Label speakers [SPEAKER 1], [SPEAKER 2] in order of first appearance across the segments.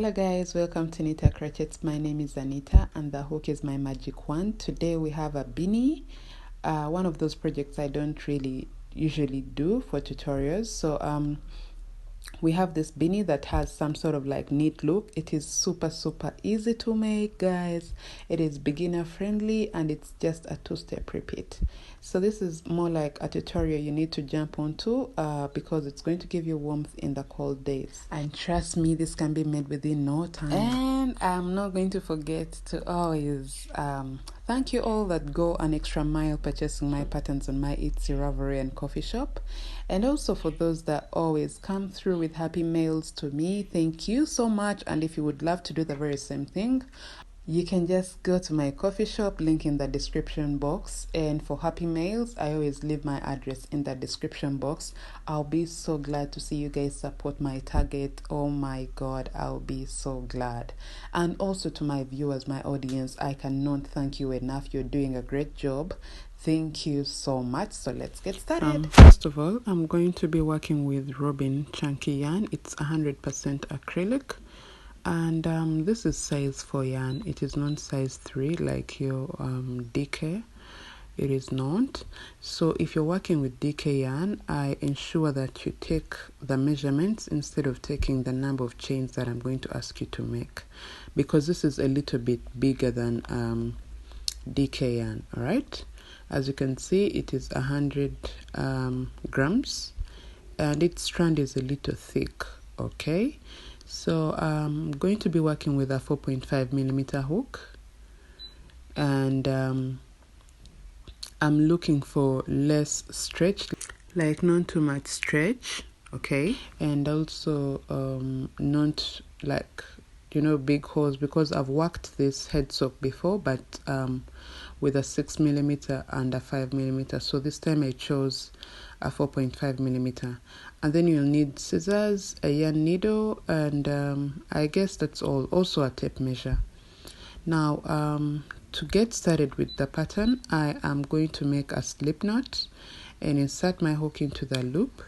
[SPEAKER 1] Hello guys, welcome to nitahcrochets. My name is Anita and the hook is my magic wand. Today we have a beanie, one of those projects I don't really usually do for tutorials. So we have this beanie that has some sort of like neat look. It is super easy to make, guys. It is beginner friendly and it's just a two-step repeat. So this is more like a tutorial you need to jump onto because it's going to give you warmth in the cold days. And trust me, this can be made within no time. And I'm not going to forget to always thank you all that go an extra mile purchasing my patterns on my Etsy, Ravelry and coffee shop. And also for those that always come through with happy mails to me, thank you so much. And if you would love to do the very same thing, you can just go to my coffee shop, link in the description box. And for happy mails, I always leave my address in the description box. I'll be so glad to see you guys support my target. Oh my god, I'll be so glad. And also to my viewers, my audience, I cannot thank you enough. You're doing a great job. Thank you so much. So let's get started. First of all, I'm going to be working with Robin chunky yarn. It's 100% acrylic. And this is size 4 yarn. It is not size 3 like your DK. It is not. So if you're working with DK yarn, I ensure that you take the measurements instead of taking the number of chains that I'm going to ask you to make, because this is a little bit bigger than DK yarn. All right, as you can see, it is 100 grams and its strand is a little thick. Okay, so I'm going to be working with a 4.5mm hook, and I'm looking for less stretch, like not too much stretch, okay, and also not like, you know, big holes, because I've worked this head sock before, but with a 6mm and a 5mm. So this time I chose a 4.5mm. And then you'll need scissors, a yarn needle, and I guess that's all. Also a tape measure. Now to get started with the pattern, I am going to make a slip knot and insert my hook into the loop.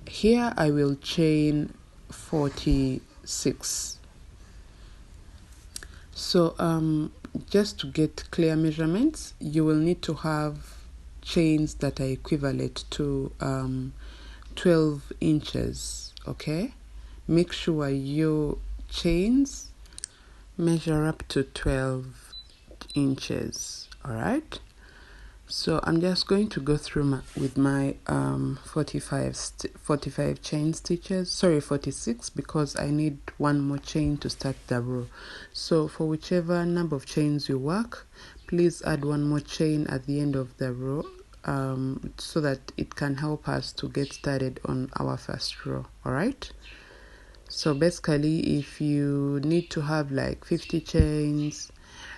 [SPEAKER 1] Here I will chain 46. So just to get clear measurements, you will need to have chains that are equivalent to 12 inches. Okay, make sure your chains measure up to 12 inches. All right, so I'm just going to go through with my 45 chain stitches, sorry, 46, because I need one more chain to start the row. So for whichever number of chains you work, please add one more chain at the end of the row, so that it can help us to get started on our first row. All right, so basically if you need to have like 50 chains,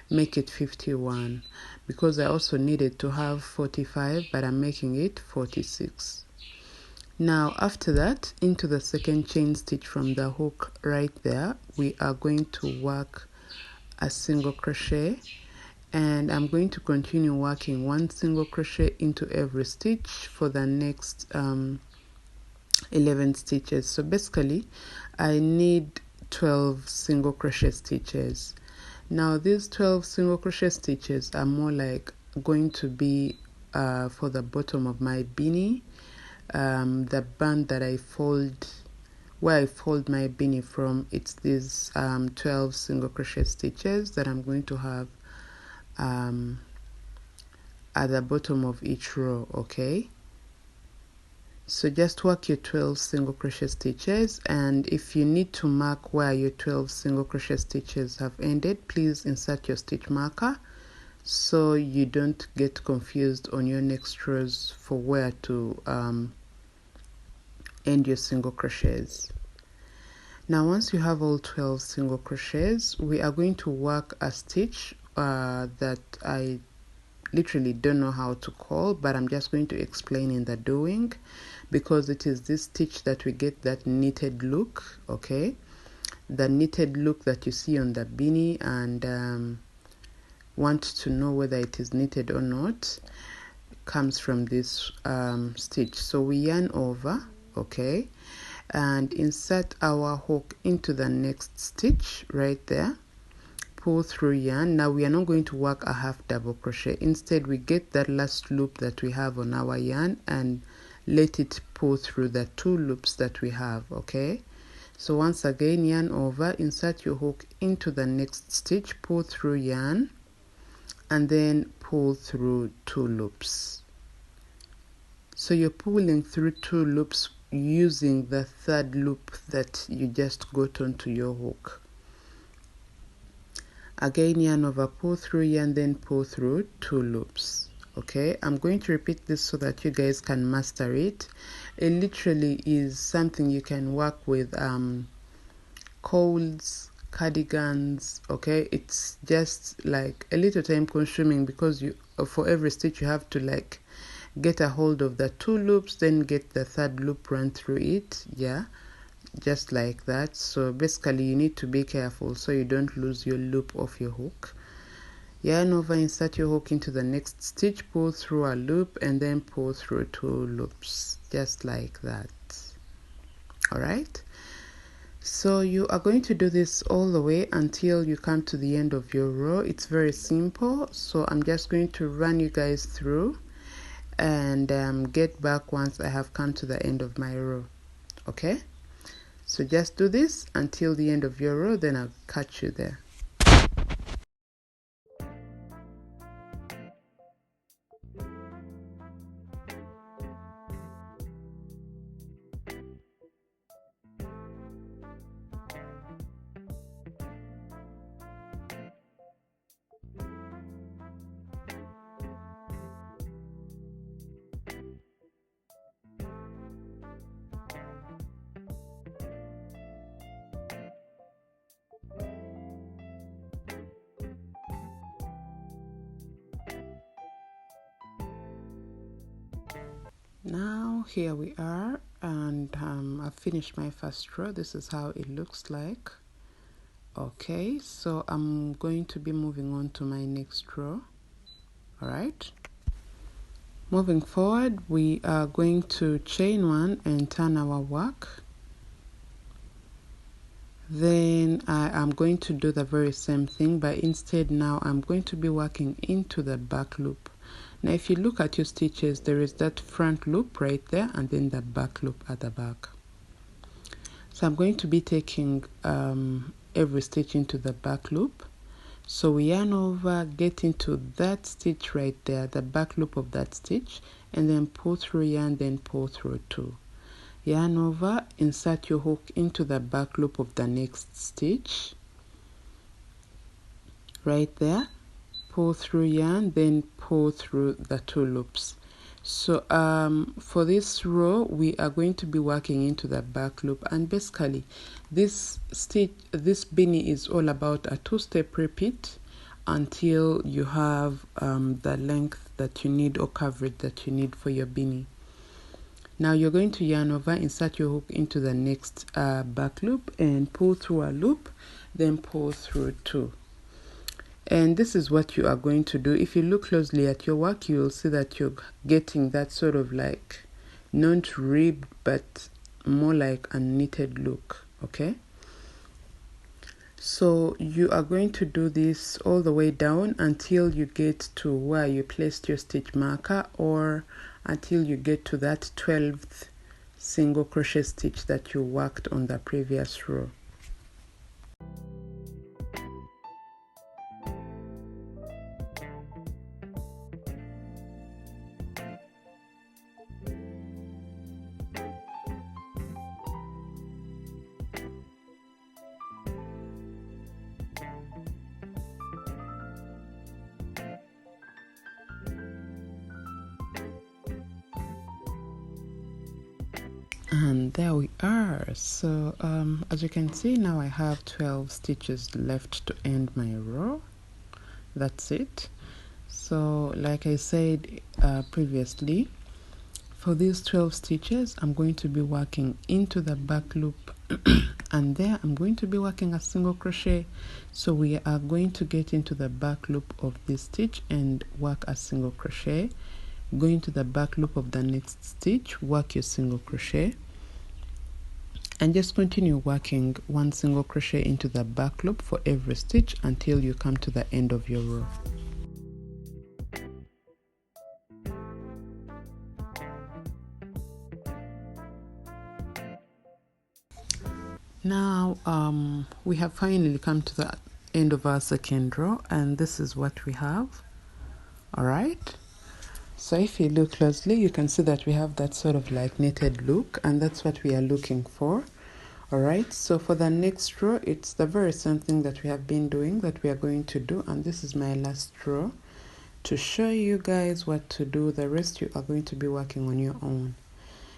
[SPEAKER 1] make it 51, because I also needed to have 45, but I'm making it 46. Now after that, into the second chain stitch from the hook right there, we are going to work a single crochet, and I'm going to continue working one single crochet into every stitch for the next 11 stitches. So basically I need 12 single crochet stitches. Now these 12 single crochet stitches are more like going to be for the bottom of my beanie, the band that I fold, where I fold my beanie from. It's these 12 single crochet stitches that I'm going to have at the bottom of each row. Okay, so just work your 12 single crochet stitches, and if you need to mark where your 12 single crochet stitches have ended, please insert your stitch marker so you don't get confused on your next rows for where to end your single crochets. Now once you have all 12 single crochets, we are going to work a stitch that I literally don't know how to call, but I'm just going to explain in the doing, because it is this stitch that we get that knitted look. Okay, the knitted look that you see on the beanie, and want to know whether it is knitted or not, comes from this stitch. So we yarn over, okay, and insert our hook into the next stitch right there. Pull through yarn. Now we are not going to work a half double crochet. Instead, we get that last loop that we have on our yarn and let it pull through the 2 loops that we have. Okay, so once again, yarn over, insert your hook into the next stitch, pull through yarn, and then pull through 2 loops. So you're pulling through 2 loops using the 3rd loop that you just got onto your hook. Again, yarn over, pull through yarn, then pull through 2 loops. Okay, I'm going to repeat this so that you guys can master it. It literally is something you can work with colds, cardigans. Okay, it's just like a little time consuming because you, for every stitch, you have to like get a hold of the 2 loops, then get the 3rd loop, run through it. Yeah, just like that. So basically you need to be careful so you don't lose your loop of your hook. Yarn over, insert your hook into the next stitch, pull through a loop, and then pull through 2 loops, just like that. Alright, so you are going to do this all the way until you come to the end of your row. It's very simple, so I'm just going to run you guys through and get back once I have come to the end of my row. Okay, so just do this until the end of your row, then I'll catch you there. Now here we are, and I've finished my first row. This is how it looks like. Okay, so I'm going to be moving on to my next row. All right, moving forward, we are going to chain 1 and turn our work. Then I am going to do the very same thing, but instead now I'm going to be working into the back loop. Now if you look at your stitches, there is that front loop right there and then the back loop at the back. So I'm going to be taking every stitch into the back loop. So we yarn over, get into that stitch right there, the back loop of that stitch, and then pull through yarn, then pull through 2. Yarn over, insert your hook into the back loop of the next stitch right there, pull through yarn, then pull through the 2 loops. So for this row we are going to be working into the back loop, and basically this beanie is all about a 2-step repeat until you have the length that you need or coverage that you need for your beanie. Now you're going to yarn over, insert your hook into the next back loop and pull through a loop, then pull through 2. And this is what you are going to do. If you look closely at your work, you will see that you're getting that sort of like not ribbed but more like a knitted look. Okay, so you are going to do this all the way down until you get to where you placed your stitch marker, or until you get to that 12th single crochet stitch that you worked on the previous row. And there we are. So as you can see, now I have 12 stitches left to end my row. That's it. So like I said previously, for these 12 stitches I'm going to be working into the back loop and there I'm going to be working a single crochet. So we are going to get into the back loop of this stitch and work a single crochet, go into the back loop of the next stitch, work your single crochet, and just continue working one single crochet into the back loop for every stitch until you come to the end of your row. Now we have finally come to the end of our second row, and this is what we have. All right, so if you look closely, you can see that we have that sort of like knitted look, and that's what we are looking for. All right, so for the next row, it's the very same thing that we have been doing that we are going to do, and this is my last row to show you guys what to do. The rest you are going to be working on your own.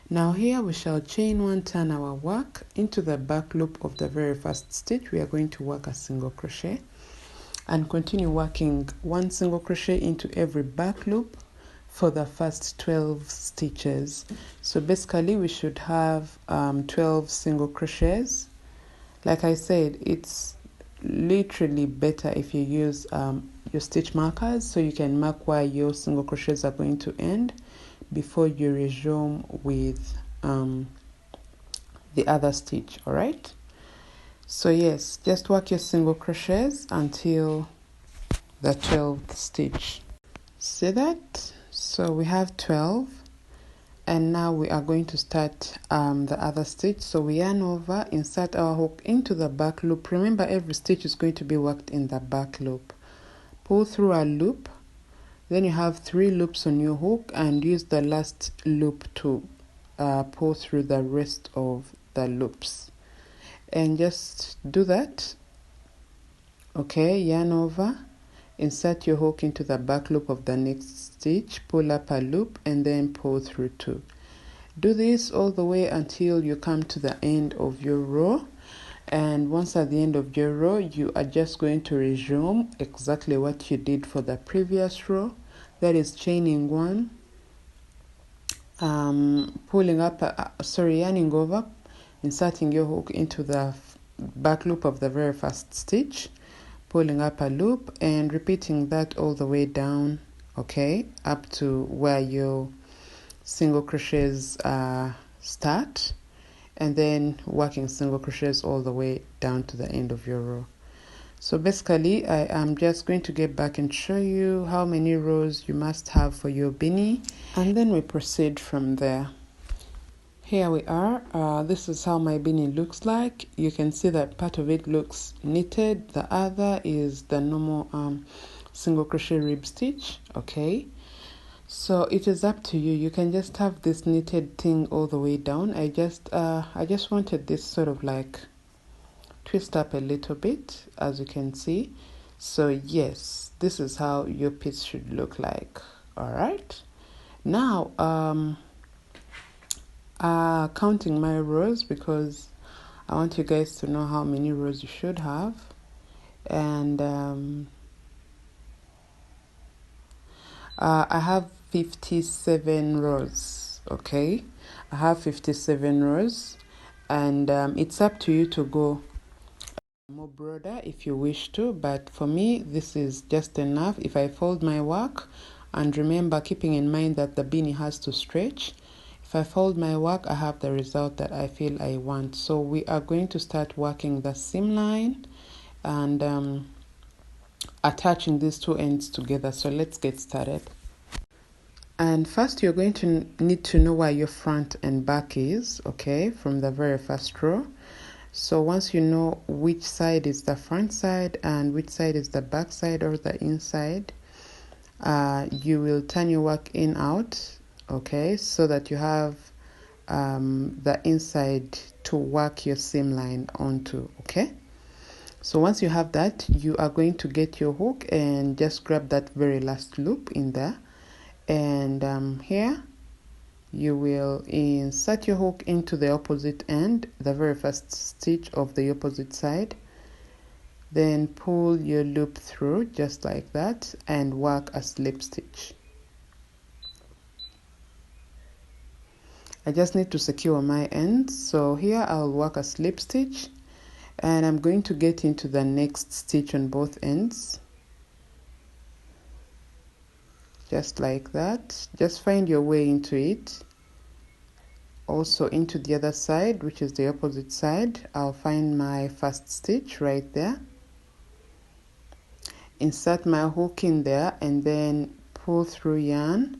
[SPEAKER 1] Now here we shall chain one, turn our work into the back loop of the very first stitch. We are going to work a single crochet and continue working one single crochet into every back loop for the first 12 stitches. So basically we should have 12 single crochets. Like I said, it's literally better if you use your stitch markers, so you can mark where your single crochets are going to end before you resume with the other stitch. All right, so yes, just work your single crochets until the 12th stitch. See that? So we have 12, and now we are going to start the other stitch. So we yarn over, insert our hook into the back loop. Remember, every stitch is going to be worked in the back loop. Pull through a loop, then you have 3 loops on your hook, and use the last loop to pull through the rest of the loops, and just do that. Okay, yarn over, insert your hook into the back loop of the next stitch, pull up a loop, and then pull through 2. Do this all the way until you come to the end of your row, and once at the end of your row, you are just going to resume exactly what you did for the previous row. That is chaining one, pulling up, yarning over, inserting your hook into the back loop of the very first stitch, pulling up a loop, and repeating that all the way down, okay, up to where your single crochets start, and then working single crochets all the way down to the end of your row. So basically, I am just going to get back and show you how many rows you must have for your beanie, and then we proceed from there. Here we are. This is how my beanie looks like. You can see that part of it looks knitted, the other is the normal single crochet rib stitch. Okay, so it is up to you. You can just have this knitted thing all the way down. I just wanted this sort of like twist up a little bit, as you can see. So yes, this is how your piece should look like. All right, now counting my rows, because I want you guys to know how many rows you should have. And I have 57 rows. Okay, I have 57 rows, and it's up to you to go more broader if you wish to, but for me this is just enough. If I fold my work, and remember, keeping in mind that the beanie has to stretch, if I fold my work, I have the result that I feel I want. So we are going to start working the seam line and attaching these two ends together. So let's get started. And first, you're going to need to know where your front and back is, okay, from the very first row. So once you know which side is the front side and which side is the back side or the inside, you will turn your work in out, okay, so that you have the inside to work your seam line onto, okay. So once you have that, you are going to get your hook and just grab that very last loop in there, and here you will insert your hook into the opposite end, the very first stitch of the opposite side, then pull your loop through just like that and work a slip stitch. I just need to secure my end, so here I'll work a slip stitch, and I'm going to get into the next stitch on both ends, just like that. Just find your way into it also into the other side, which is the opposite side. I'll find my first stitch right there, insert my hook in there, and then pull through yarn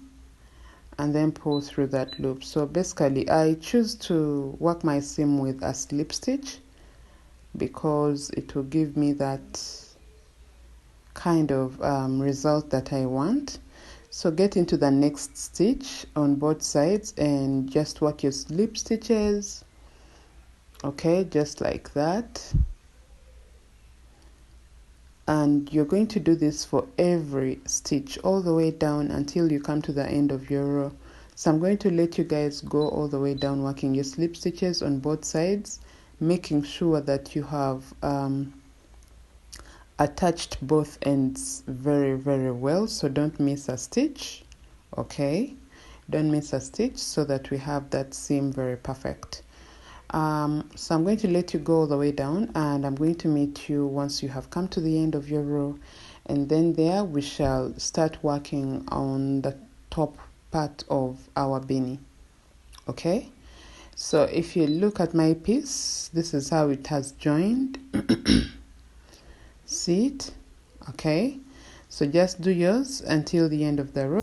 [SPEAKER 1] and then pull through that loop. So basically I choose to work my seam with a slip stitch because it will give me that kind of result that I want. So get into the next stitch on both sides and just work your slip stitches, okay, just like that. And you're going to do this for every stitch all the way down until you come to the end of your row. So I'm going to let you guys go all the way down working your slip stitches on both sides, making sure that you have attached both ends very, very well. So don't miss a stitch, okay? Don't miss a stitch so that we have that seam very perfect. So I'm going to let you go all the way down, and I'm going to meet you once you have come to the end of your row, and then there we shall start working on the top part of our beanie, okay? So if you look at my piece, this is how it has joined. See it? Okay, so just do yours until the end of the row.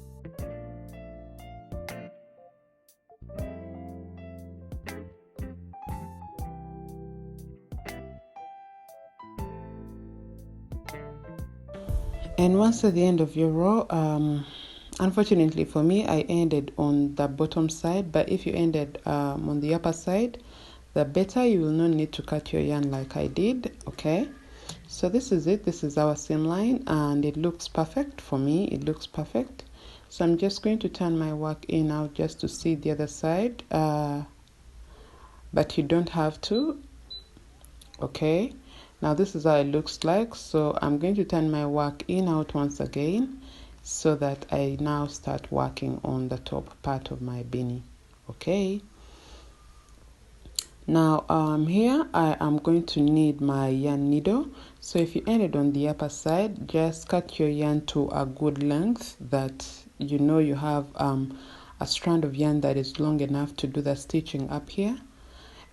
[SPEAKER 1] And once at the end of your row, unfortunately for me, I ended on the bottom side, but if you ended on the upper side, the better. You will not need to cut your yarn like I did, okay? So this is it. This is our seam line, and it looks perfect for me. It looks perfect. So I'm just going to turn my work in now just to see the other side, but you don't have to, okay? Now this is how it looks like. So I'm going to turn my work in out once again so that I now start working on the top part of my beanie, okay? Now here I am going to need my yarn needle. So if you ended on the upper side, just cut your yarn to a good length that you know you have a strand of yarn that is long enough to do the stitching up here.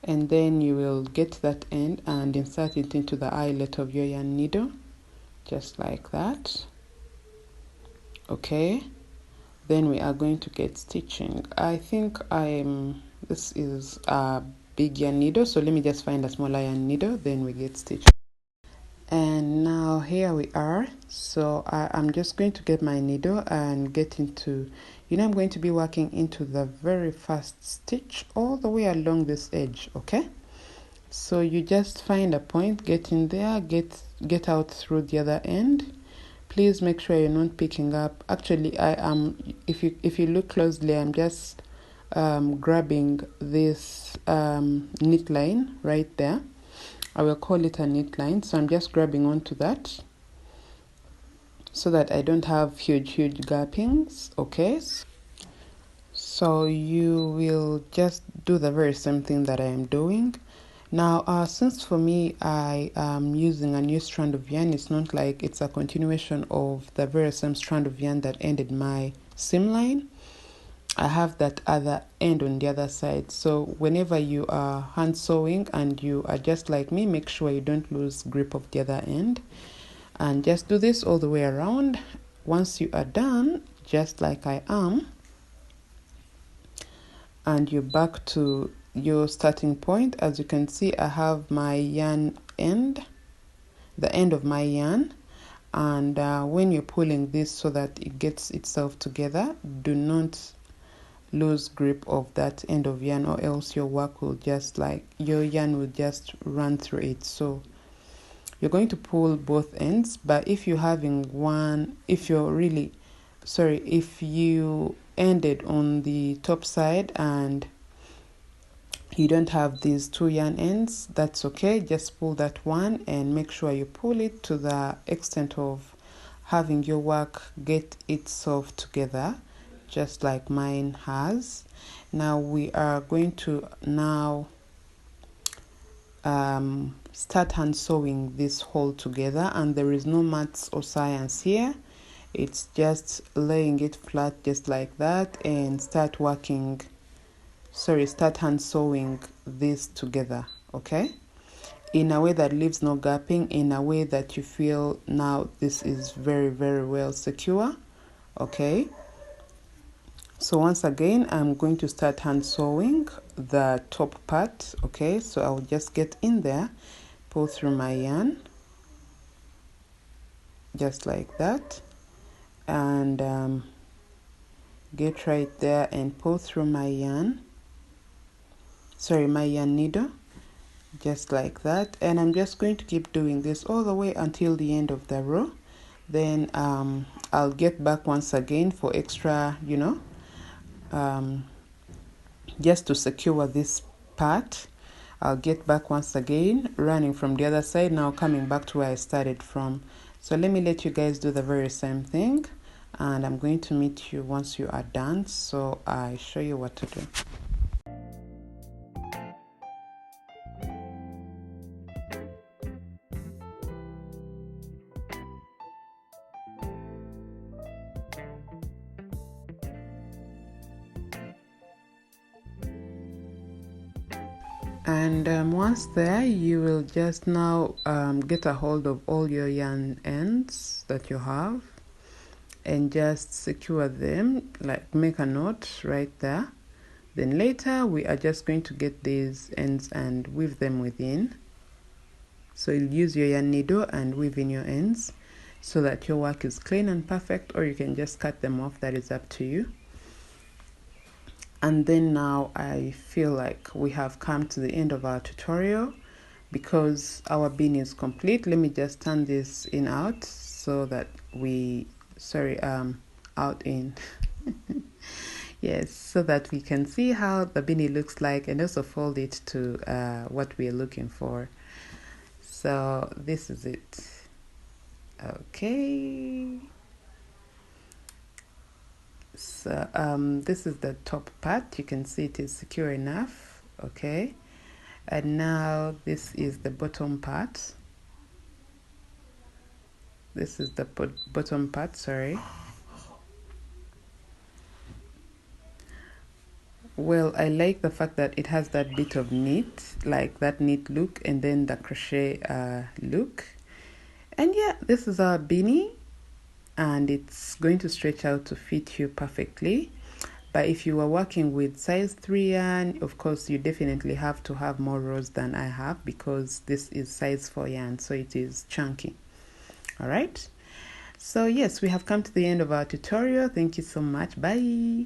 [SPEAKER 1] And then you will get that end and insert it into the eyelet of your yarn needle, just like that, okay? Then we are going to get stitching. I think this is a big yarn needle, so let me just find a smaller yarn needle, then we get stitching. And now here we are. So I'm just going to get my needle and get into, I'm going to be working into the very first stitch all the way along this edge, okay? So you just find a point, get in there, get out through the other end. Please make sure you're not picking up. Actually, I am, if you look closely, I'm just grabbing this knit line right there. I will call it a knit line. So I'm just grabbing onto that so that I don't have huge gappings, okay? So you will just do the very same thing that I am doing. Now, since for me, I am using a new strand of yarn, it's not like it's a continuation of the very same strand of yarn that ended my seam line. I have that other end on the other side. So whenever you are hand sewing and you are just like me, make sure you don't lose grip of the other end. And just do this all the way around. Once you are done, just like I am, and you're back to your starting point. As you can see, I have my yarn end, the end of my yarn, and when you're pulling this so that it gets itself together, do not lose grip of that end of yarn, or else your work will just your yarn will just run through it. So you're going to pull both ends, but if you're having if you ended on the top side and you don't have these two yarn ends, that's okay. Just pull that one and make sure you pull it to the extent of having your work get itself together, just like mine has. Now we are going to start hand sewing this whole together, and there is no maths or science here. It's just laying it flat just like that and start working start hand sewing this together, okay, in a way that leaves no gapping, in a way that you feel now this is very, very well secure, okay. So once again, I'm going to start hand sewing the top part, okay. So I'll just get in there, pull through my yarn just like that, and get right there and pull through my yarn, my yarn needle, just like that. And I'm just going to keep doing this all the way until the end of the row. Then I'll get back once again for extra, you know, just to secure this part. I'll get back once again, running from the other side, now coming back to where I started from. So let me let you guys do the very same thing, and I'm going to meet you once you are done, so I show you what to do. And once there, you will just now get a hold of all your yarn ends that you have and just secure them, like make a knot right there. Then later we are just going to get these ends and weave them within. So you'll use your yarn needle and weave in your ends so that your work is clean and perfect, or you can just cut them off, that is up to you. And then now I feel like we have come to the end of our tutorial because our beanie is complete. Let me just turn this in out so that we, out in. Yes, so that we can see how the beanie looks like, and also fold it to what we are looking for. So this is it. Okay. So this is the top part. You can see it is secure enough, okay. And now this is the bottom part. This is the bottom part, sorry. Well, I like the fact that it has that bit of knit, like that knit look, and then the crochet look. And yeah, this is our beanie, and it's going to stretch out to fit you perfectly. But if you are working with size 3 yarn, of course you definitely have to have more rows than I have, because this is size 4 yarn, so it is chunky. All right, so yes, we have come to the end of our tutorial. Thank you so much. Bye.